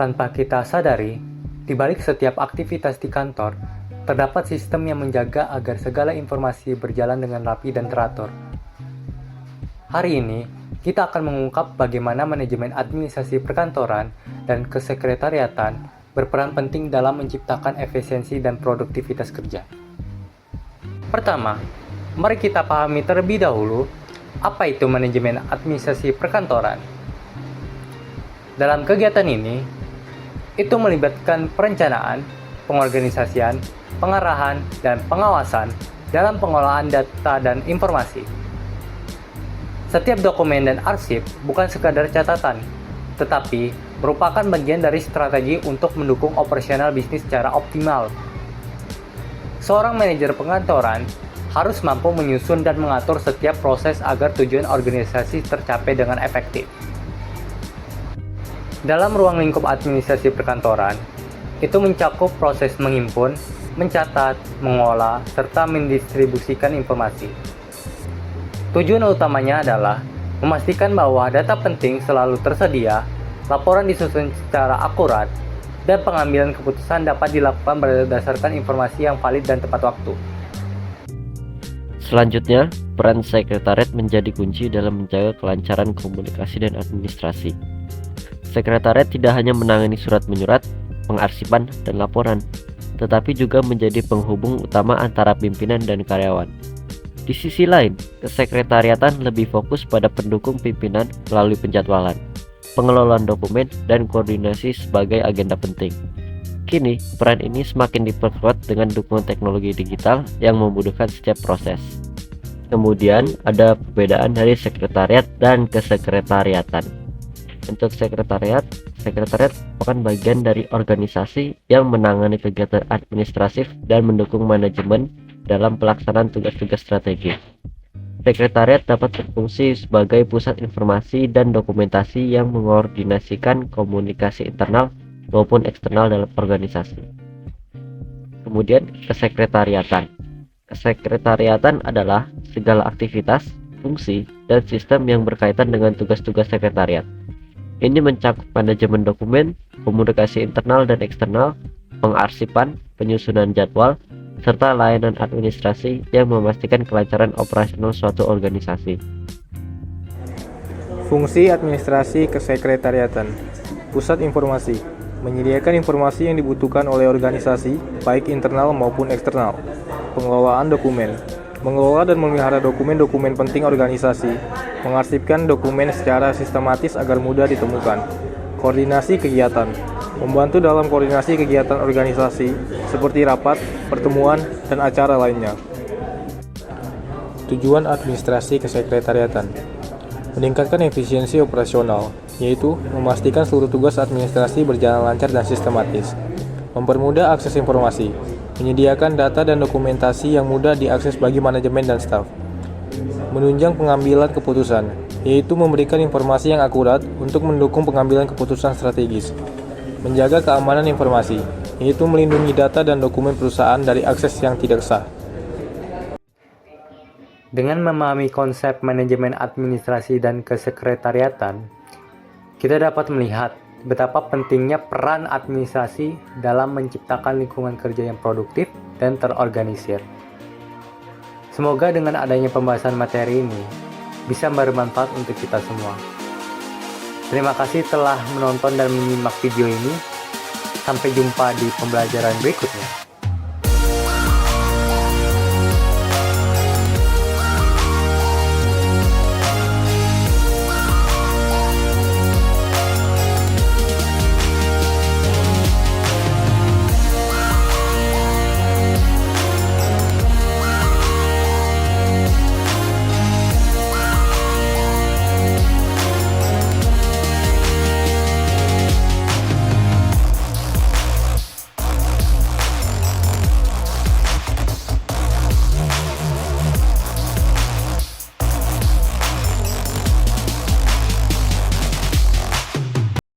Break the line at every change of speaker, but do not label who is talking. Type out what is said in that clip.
Tanpa kita sadari, di balik setiap aktivitas di kantor, terdapat sistem yang menjaga agar segala informasi berjalan dengan rapi dan teratur. Hari ini, kita akan mengungkap bagaimana manajemen administrasi perkantoran dan kesekretariatan berperan penting dalam menciptakan efisiensi dan produktivitas kerja. Pertama, mari kita pahami terlebih dahulu apa itu manajemen administrasi perkantoran. Dalam kegiatan ini, itu melibatkan perencanaan, pengorganisasian, pengarahan, dan pengawasan dalam pengolahan data dan informasi. Setiap dokumen dan arsip bukan sekadar catatan, tetapi merupakan bagian dari strategi untuk mendukung operasional bisnis secara optimal. Seorang manajer perkantoran harus mampu menyusun dan mengatur setiap proses agar tujuan organisasi tercapai dengan efektif. Dalam ruang lingkup administrasi perkantoran, itu mencakup proses menghimpun, mencatat, mengolah, serta mendistribusikan informasi. Tujuan utamanya adalah memastikan bahwa data penting selalu tersedia, laporan disusun secara akurat, dan pengambilan keputusan dapat dilakukan berdasarkan informasi yang valid dan tepat waktu.
Selanjutnya, peran sekretariat menjadi kunci dalam menjaga kelancaran komunikasi dan administrasi. Sekretariat tidak hanya menangani surat menyurat, pengarsipan, dan laporan, tetapi juga menjadi penghubung utama antara pimpinan dan karyawan. Di sisi lain, kesekretariatan lebih fokus pada pendukung pimpinan melalui penjadwalan, pengelolaan dokumen, dan koordinasi sebagai agenda penting. Kini, peran ini semakin diperkuat dengan dukungan teknologi digital yang memudahkan setiap proses. Kemudian, ada perbedaan dari sekretariat dan kesekretariatan. Untuk sekretariat merupakan bagian dari organisasi yang menangani kegiatan administratif dan mendukung manajemen dalam pelaksanaan tugas-tugas strategis. Sekretariat dapat berfungsi sebagai pusat informasi dan dokumentasi yang mengkoordinasikan komunikasi internal maupun eksternal dalam organisasi. Kemudian, kesekretariatan. Kesekretariatan adalah segala aktivitas, fungsi, dan sistem yang berkaitan dengan tugas-tugas sekretariat. Ini mencakup manajemen dokumen, komunikasi internal dan eksternal, pengarsipan, penyusunan jadwal, serta layanan administrasi yang memastikan kelancaran operasional suatu organisasi.
Fungsi administrasi kesekretariatan. Pusat informasi. Menyediakan informasi yang dibutuhkan oleh organisasi, baik internal maupun eksternal. Pengelolaan dokumen. Mengelola dan memelihara dokumen-dokumen penting organisasi, mengarsipkan dokumen secara sistematis agar mudah ditemukan. Koordinasi kegiatan, membantu dalam koordinasi kegiatan organisasi seperti rapat, pertemuan, dan acara lainnya. Tujuan administrasi kesekretariatan, meningkatkan efisiensi operasional, yaitu memastikan seluruh tugas administrasi berjalan lancar dan sistematis. Mempermudah akses informasi, menyediakan data dan dokumentasi yang mudah diakses bagi manajemen dan staf. Menunjang pengambilan keputusan, yaitu memberikan informasi yang akurat untuk mendukung pengambilan keputusan strategis. Menjaga keamanan informasi, yaitu melindungi data dan dokumen perusahaan dari akses yang tidak sah.
Dengan memahami konsep manajemen administrasi dan kesekretariatan, kita dapat melihat betapa pentingnya peran administrasi dalam menciptakan lingkungan kerja yang produktif dan terorganisir. Semoga dengan adanya pembahasan materi ini bisa bermanfaat untuk kita semua. Terima kasih telah menonton dan menyimak video ini. Sampai jumpa di pembelajaran berikutnya.